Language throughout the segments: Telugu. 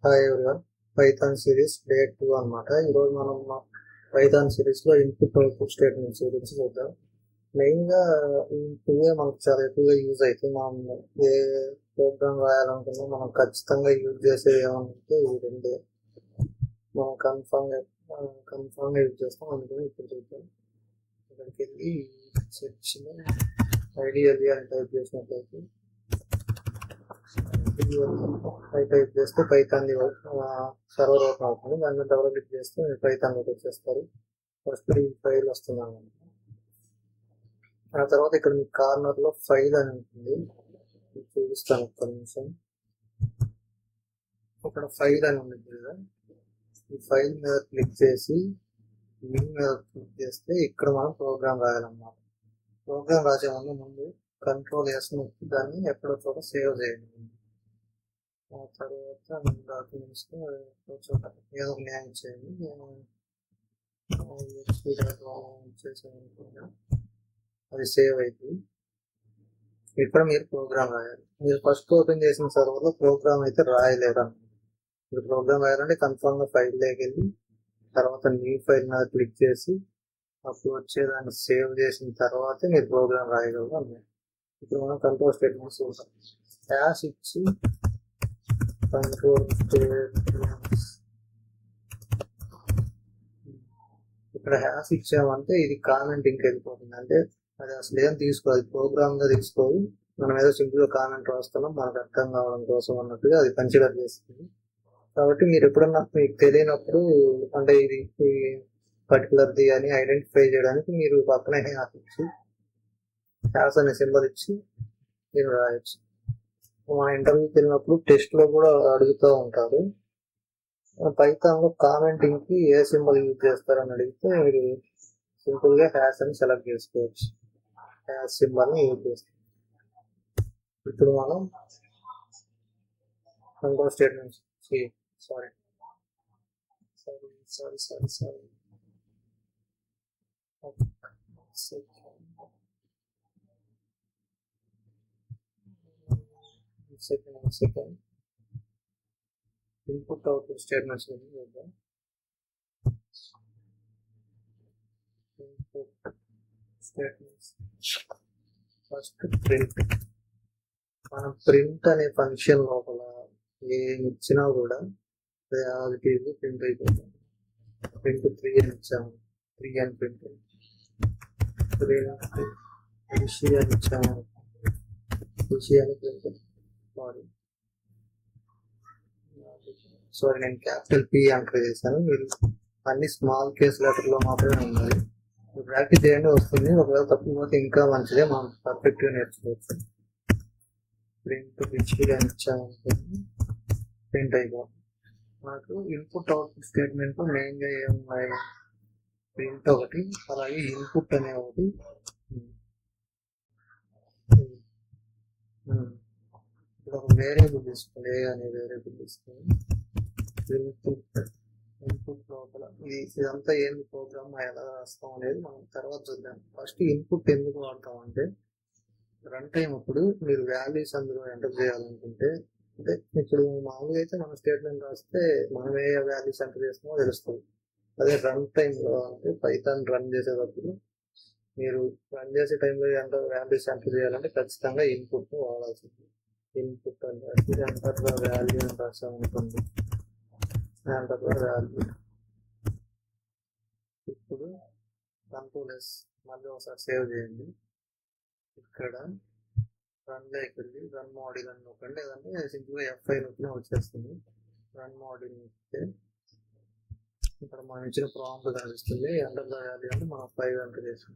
Hi everyone, Python series day 2 అనమాట. ఈరోజు మనం పైథాన్ సిరీస్లో ఇన్పుట్ అవుట్పుట్ స్టేట్మెంట్స్ గురించి చూద్దాం. మెయిన్గా ఇవే మనకు చాలా ఎక్కువగా యూజ్ అవుతాయి. మనం ఏ ప్రోగ్రామ్ రాయాలనుకున్నా మనం ఖచ్చితంగా యూజ్ చేసేది ఏమంటే ఈ రెండే మనం కన్ఫామ్గా యూజ్ చేస్తాం. అందుకని ఇప్పుడు చూద్దాం. ఇక్కడికి వెళ్ళి సెర్చ్లో ఐడియల్ అని టైప్ చేసినట్లయితే టైప్ చేస్తే పైథాన్ సర్వర్ ఓపెన్ అవుతుంది. దాన్ని డబుల్ క్లిక్ చేస్తే పైథాన్ వచ్చేస్తారు. ఫస్ట్ ఈ ఫైల్ వస్తుంది అన్నమాట. ఆ తర్వాత ఇక్కడ మీ కార్నర్లో ఫైల్ అని ఉంటుంది, చూపిస్తాను ఒక్క నిమిషం. ఇక్కడ ఫైల్ అని ఉంది కదా, ఈ ఫైల్ మీద క్లిక్ చేసి విన్ మీద క్లిక్ చేస్తే ఇక్కడ మనం ప్రోగ్రామ్ రాయాలన్నమాట. ప్రోగ్రామ్ రాసే ముందు కంట్రోల్ S నొక్కి దాన్ని ఎక్కడో చోట సేవ్ చేయండి. ఆ తర్వాత డాక్యుమెంట్స్లో చోట ఏదో న్యాయం చేయండి. నేను చేసాను, అది సేవ్ అవుతుంది. ఇక్కడ మీరు ప్రోగ్రామ్ రాయాలి. మీరు ఫస్ట్ ఓపెన్ చేసిన సర్వర్లో ప్రోగ్రామ్ అయితే రాయలేరు అన్నమాట. మీరు ప్రోగ్రామ్ రాయాలంటే కన్ఫర్మ్గా ఫైల్లోకి వెళ్ళి తర్వాత న్యూ ఫైల్ మీద క్లిక్ చేసి అప్పుడు వచ్చేదాన్ని సేవ్ చేసిన తర్వాతే మీరు ప్రోగ్రామ్ రాయగలరు అన్నమాట. ఇప్పుడు మనం కంట్రోల్ స్టేట్మెంట్స్ చూసాం. హ్యాష్ ఇచ్చి కంట్రోల్ స్టేట్మెంట్స్ ఇక్కడ హ్యాష్ ఇచ్చామంటే ఇది కామెంటింగ్కి వెళ్ళిపోతుంది. అంటే అది అసలు ఏం తీసుకోవాలి, ప్రోగ్రామ్గా తీసుకోవాలి. మనం ఏదో సింపుల్గా కామెంట్ రాస్తున్నాం మనకు అర్థం కావడం కోసం అన్నట్టుగా అది కన్సిడర్ చేస్తుంది. కాబట్టి మీరు ఎప్పుడన్నా మీకు తెలియనప్పుడు అంటే ఇది పర్టికులర్ది అని ఐడెంటిఫై చేయడానికి మీరు పక్కనే హ్యాష్ ఇచ్చి హ్యాష్ అనే సింబల్ ఇచ్చి మీరు రాయొచ్చు. మన ఇంటర్వ్యూకి వెళ్ళినప్పుడు టెస్ట్లో కూడా అడుగుతూ ఉంటారు, పైథాన్లో కామెంటింగ్కి ఏ సింబల్ యూజ్ చేస్తారని అడిగితే మీరు సింపుల్గా హ్యాష్ అని సెలెక్ట్ చేసుకోవచ్చు. హ్యాష్ సింబల్ని యూజ్ చేస్తాం. ఇప్పుడు మనం control statements sorry second input output statements చూద్దాం. Input statements first print. మనం ప్రింట్ అనే ఫంక్షన్ లోపల ఏమి ఇచ్చినా కూడా అది ప్రింట్ అయిపోతుంది. ప్రింట్ 3 అని ఇచ్చాము, 3 అని ప్రింట్. విషయాన్ని ఇచ్చాము, విషయాన్ని ప్రింట్ బాడీ. సారీ, నేను క్యాపిటల్ P ఎంటర్ చేశాను. మీరు అన్ని స్మాల్ కేస్ లెటర్లో మాత్రమే ఉన్నాయి. ప్రాక్టీస్ చేయండి, వస్తుంది. ఒకవేళ తప్పిపోతే ఇంకా మంచిదే, మనం పర్ఫెక్ట్గా నేర్చుకోవచ్చు. ప్రింట్ విషయాన్ని ఇచ్చామనుకోండి, ప్రింట్ అయిపోతుంది. నాకు ఇన్పుట్ అవుట్పుట్ స్టేట్మెంట్ మెయిన్గా ఏమున్నాయి, ప్రింట్ ఒకటి, అలాగే ఇన్పుట్ అనే ఒకటి. ఇప్పుడు ఒక వేరియబుల్ తీసుకోండి, ఏ అనే వేరియబుల్ తీసుకొని ఇన్పుట్ లోపల ఇదంతా ఏంది ప్రోగ్రామ్ ఎలా రాస్తాం అనేది మనం తర్వాత చూద్దాం. ఫస్ట్ ఇన్పుట్ ఎందుకు వాడతాం అంటే రన్ టైం అప్పుడు మీరు వాల్యూస్ అందులో ఎంటర్ చేయాలనుకుంటే, అంటే ఇప్పుడు మామూలుగా అయితే మనం స్టేట్మెంట్ రాస్తే మనం ఏ వాల్యూస్ ఎంటర్ చేస్తామో తెలుస్తుంది. అదే రన్ టైంలో అంటే పైథాన్ రన్ చేసేటప్పుడు మీరు రన్ చేసే టైంలో వాల్యూస్ ఎంటర్ చేయాలంటే ఖచ్చితంగా ఇన్పుట్ వాడాల్సింది. ఇన్పుట్ అంటే ఎంటర్ వాల్యూ అని రాసామనుకోండి, ఎంటర్ వాల్యూ. ఇప్పుడు కంట్రోల్ S మళ్ళీ ఒకసారి సేవ్ చేయండి. ఇక్కడ రన్ వెళ్ళి రన్ మోడల్ అని నొక్కండి, లేదంటే సింపుల్గా F5 నొక్కినా వచ్చేస్తుంది. రన్ మోడల్ నొక్కితే ఇక్కడ మనం ఇచ్చిన ప్రాంప్ట్ కనిపిస్తుంది. ఎంటర్ వాల్యూ అంటే మనం 5 ఎంటర్ చేసాం.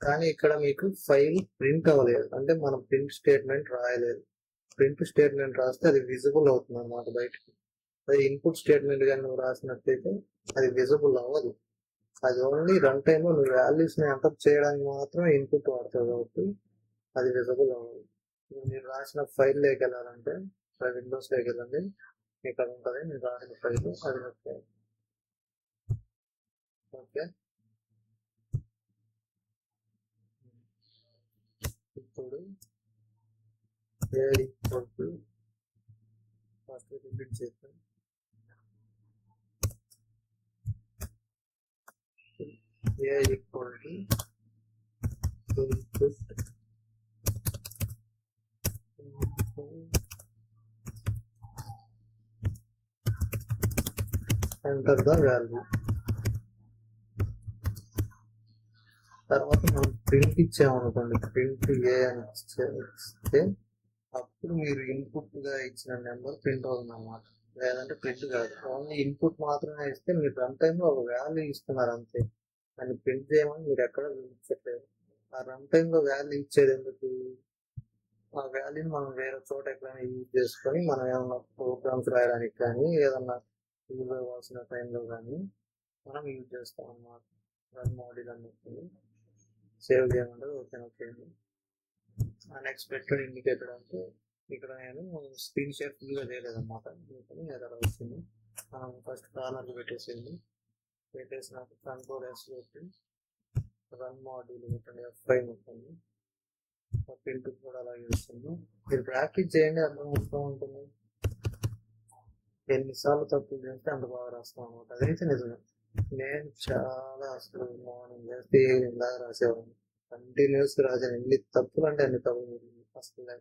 కానీ ఇక్కడ మీకు ఫైల్ ప్రింట్ అవ్వలేదు, అంటే మనం ప్రింట్ స్టేట్మెంట్ రాయలేదు. ప్రింట్ స్టేట్మెంట్ రాస్తే అది విజిబుల్ అవుతుంది అన్నమాట బయటకి. అది ఇన్పుట్ స్టేట్మెంట్ కానీ నువ్వు రాసినట్లయితే అది విజిబుల్ అవ్వదు. అది ఓన్లీ రన్ టైంలో నువ్వు వాల్యూస్ని ఎంటర్ చేయడానికి మాత్రమే ఇన్పుట్ వాడతావు కాబట్టి అది విజిబుల్ అవ్వదు. మీరు రాసిన ఫైల్లోకి వెళ్ళాలంటే విండోస్లోకి వెళ్ళండి, ఇక్కడ ఉంటుంది మీరు రాసిన ఫైల్, అది ఓకే. ఇప్పుడు ఫస్ట్ రిపీట్ చేద్దాం. A equal to input enter the value. తర్వాత మనం ప్రింట్ ఇచ్చామనుకోండి, ప్రింట్ ఏ అని ఇస్తే అప్పుడు మీరు ఇన్పుట్ గా ఇచ్చిన నెంబర్ ప్రింట్ అవుతుంది అన్నమాట. లేదంటే ప్రింట్ కాదు, ఓన్లీ ఇన్పుట్ మాత్రమే ఇస్తే మీరు రన్ టైంలో ఒక వాల్యూ ఇస్తున్నారు అంతే. దాన్ని ప్రింట్ చేయమని మీరు ఎక్కడ చూపించట్లేదు. ఆ రన్ టైంలో వాల్యూ ఇచ్చేది ఎందుకు? ఆ వాల్యూని మనం వేరే చోట ఎక్కడైనా యూజ్ చేసుకొని మనం ఏమన్నా ప్రోగ్రామ్స్ రాయడానికి కానీ ఏదన్నా యూజ్ అవ్వాల్సిన టైంలో కానీ మనం యూజ్ చేస్తాం అన్నమాట. రన్ మోడల్ అన్నప్పుడు సేవ్ చేయమంటారు. ఓకే ఓకేండి. అన్ఎక్స్పెక్టెడ్ ఇండికేటర్ అంటే ఇక్కడ నేను స్క్రీన్ షేర్ ఫుల్గా చేయలేదన్నమాట. ఎర్రర్ వచ్చింది. మనం ఫస్ట్ కార్నర్కి పెట్టేసినాక కంట్రోల్ ఎస్ పెట్టి రన్ మోడల్ పెట్టండి, F5 ఉంటుంది. ప్రింట్ కూడా అలాగే వస్తుంది. మీరు ప్రాక్టీస్ చేయండి, అర్థమవుతూ ఉంటుంది. ఎన్నిసార్లు తప్పులు చేస్తే అంత బాగా రాస్తాం అనమాట. అదైతే నిజమే. నేను చాలా అసలు మార్నింగ్ చేస్తే ఇందాక రాసేవాడిని, కంటిన్యూస్ రాసాను. ఎన్ని తప్పులు అంటే అన్ని తప్పులు. అసలు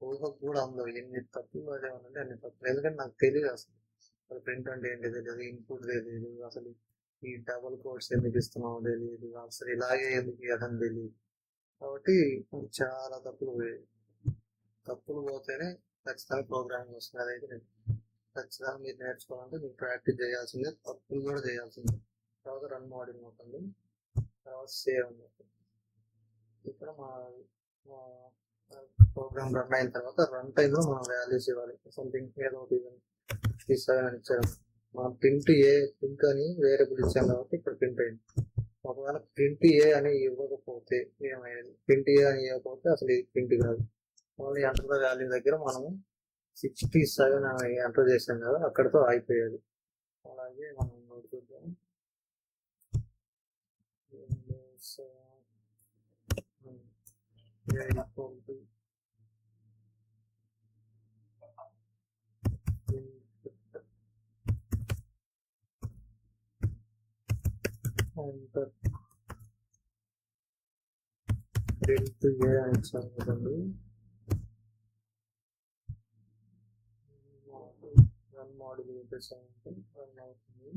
ఊహకు కూడా అందరు ఎన్ని తప్పులు రాసేవాళ్ళంటే అన్ని తప్పులు. ఎందుకంటే నాకు తెలియదు అసలు ప్రింట్ అంటే ఏంటి తెలియదు, ఇన్పుట్ తెలియదు, అసలు ఈ డబుల్ కోడ్స్ ఎందుకు ఇస్తున్నామో తెలియదు, అసలు ఇలాగే ఎందుకు ఇవ్వడం తెలియదు. కాబట్టి చాలా తప్పులు పోయాయి. తప్పులు పోతేనే ఖచ్చితంగా ప్రోగ్రామింగ్ వస్తుంది. అదైతే నేను ఖచ్చితంగా మీరు నేర్చుకోవాలంటే మీరు ప్రాక్టీస్ చేయాల్సిందే, తప్పులు కూడా చేయాల్సిందే. తర్వాత రన్ మోడల్ ఉంటుంది, తర్వాత సేవ్ అని. ఇక్కడ మా ప్రోగ్రామ్ రన్ అయిన తర్వాత రన్ టైంలో మనం వాల్యూస్ ఇవ్వాలి. సంథింగ్ ఏదో ఒకటి అని ఇచ్చారు. మనం ప్రింట్ అని వేరియబుల్ ఇచ్చాం కాబట్టి ఇక్కడ ప్రింట్ అయింది. ఒకవేళ ప్రింట్ ఏ అని ఇవ్వకపోతే ఏమయ్యేది? ప్రింట్ ఏ అని ఇవ్వకపోతే అసలు ఇది ప్రింట్ కాదు. ఓన్లీ ఎంటర్ ద వాల్యూ దగ్గర మనం 67 అని ఎంటర్ చేసాం కదా, అక్కడితో అయిపోయేది. అలాగే మనం చూద్దాం. ప్రింట్ ఏ అని ఇచ్చాం కదండి. రన్ మోడల్ పెట్టేసామంటే రన్ అవుతుంది.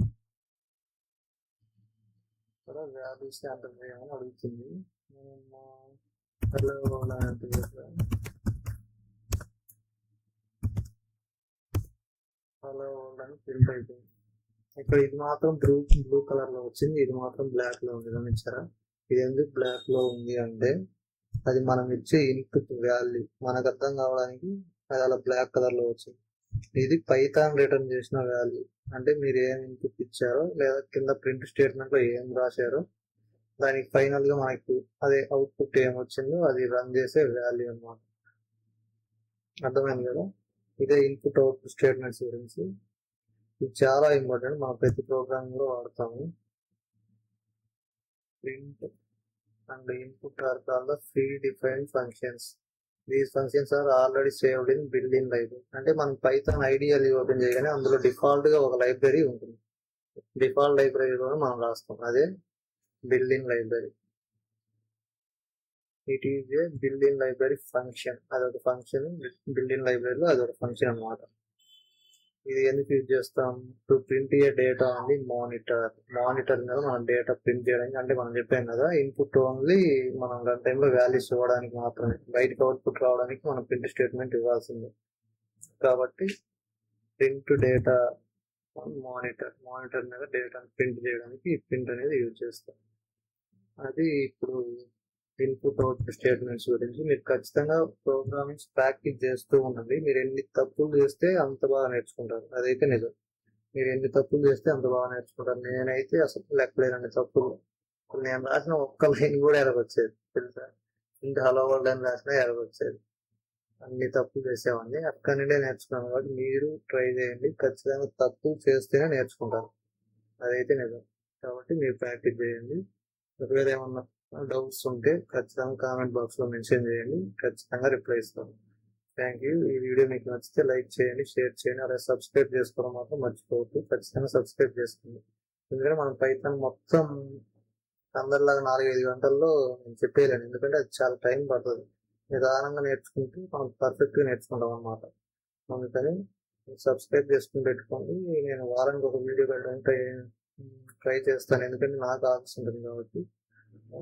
ఇక్కడ వాల్యూస్ ఎంటర్ చేయమని అడుగుతుంది. హలో అని ప్రింట్ అయిపోయింది. ఇక్కడ ఇది మాత్రం బ్లూ కలర్ లో వచ్చింది, ఇది మాత్రం బ్లాక్ లో ఉంది. గమనించారా? ఇది ఎందుకు బ్లాక్ లో ఉంది అంటే అది మనం ఇచ్చే ఇన్పుట్ వాల్యూ మనకు అర్థం కావడానికి అది అలా బ్లాక్ కలర్ లో వచ్చింది. ఇది పైథాన్ రిటర్న్ చేసిన వాల్యూ. అంటే మీరు ఏం ఇన్పుట్ ఇచ్చారో లేదా కింద ప్రింట్ స్టేట్మెంట్ లో ఏం రాశారో దానికి ఫైనల్ గా మనకి అదే అవుట్పుట్ ఏం వచ్చిందో అది రన్ చేసే వాల్యూ అన్నమాట. అర్థమైంది కదా? ఇదే ఇన్పుట్ అవుట్పుట్ స్టేట్మెంట్స్ గురించి. ఇది చాలా ఇంపార్టెంట్, మనం ప్రతి ప్రోగ్రామింగ్ లో వాడతాము. Print and input are called the predefined functions. These functions are already saved in built-in library. అంటే మనం పైథాన్ ఐడియల్ ఓపెన్ చేయగానే అందులో డిఫాల్ట్ గా ఒక లైబ్రరీ ఉంటుంది. డిఫాల్ట్ లైబ్రరీలో మనం రాస్తాం, అదే built-in library. It is a built-in library function. అదొక ఫంక్షన్, బిల్ట్-ఇన్ లైబ్రరీలో అదొక ఫంక్షన్ అన్నమాట. ఇది ఎందుకు యూజ్ చేస్తాం? టు ప్రింట్ ఏ డేటా అని మానిటర్ మీద మనం డేటా ప్రింట్ చేయడానికి. అంటే మనం చెప్పాం కదా, ఇన్పుట్ ఓన్లీ మనం రన్ టైంలో వాల్యూస్ ఇవ్వడానికి మాత్రమే, బయటకు అవుట్పుట్ రావడానికి మనం ప్రింట్ స్టేట్మెంట్ ఇవ్వాల్సిందే. కాబట్టి ప్రింట్ డేటా మానిటర్ మీద డేటాను ప్రింట్ చేయడానికి ప్రింట్ అనేది యూజ్ చేస్తాం. అది ఇప్పుడు ఇన్పుట్ అవుట్పుట్ స్టేట్మెంట్స్ గురించి. మీరు ఖచ్చితంగా ప్రోగ్రామింగ్స్ ప్రాక్టీస్ చేస్తూ ఉండండి. మీరు ఎన్ని తప్పులు చేస్తే అంత బాగా నేర్చుకుంటారు. అదైతే నిజం. మీరు ఎన్ని తప్పులు చేస్తే అంత బాగా నేర్చుకుంటారు. నేనైతే అసలు లెక్కలేనండి తప్పులు. నేను రాసిన ఒక్క లైన్ కూడా ఎరగొచ్చేది తెలుసా. ఇంకా హలో వరల్డ్ అని రాసినా ఎరగొచ్చేది. అన్ని తప్పులు చేసేవాడిని. అక్కడి నుండే నేర్చుకున్నాను. కాబట్టి మీరు ట్రై చేయండి. ఖచ్చితంగా తప్పులు చేస్తేనే నేర్చుకుంటారు. అదైతే నిజం. కాబట్టి మీరు ప్రాక్టీస్ చేయండి. ఒకవేళ ఏమన్నా డౌట్స్ ఉంటే ఖచ్చితంగా కామెంట్ బాక్స్ లో మెన్షన్ చేయండి, ఖచ్చితంగా రిప్లై ఇస్తాను. Thank you. ఈ వీడియో మీకు నచ్చితే లైక్ చేయండి, షేర్ చేయండి, అలాగే సబ్స్క్రైబ్ చేసుకోవడం మాత్రం మర్చిపోవద్దు. ఖచ్చితంగా సబ్స్క్రైబ్ చేసుకోండి. ఎందుకంటే మనం పైథాన్ మొత్తం అందరిలాగా 4-5 గంటల్లో నేను చెప్పేయలేను, ఎందుకంటే అది చాలా టైం పడుతుంది. నిదానంగా నేర్చుకుంటే మనం పర్ఫెక్ట్గా నేర్చుకుంటాం అన్నమాట. అందుకని సబ్స్క్రైబ్ చేసుకుని పెట్టుకోండి. నేను వారానికి ఒక వీడియో పెట్టడానికి ట్రై చేస్తాను, ఎందుకంటే నాకు ఆఫీస్ ఉంటుంది కాబట్టి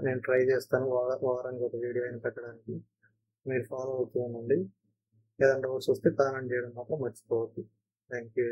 నేను ట్రై చేస్తాను వారానికి ఒక వీడియో అయినా పెట్టడానికి. మీరు ఫాలో అవుతూ ఉండండి. ఏదైనా డౌట్స్ వస్తే కామెంట్ చేయడం మాత్రం మర్చిపోవద్దు. Thank you.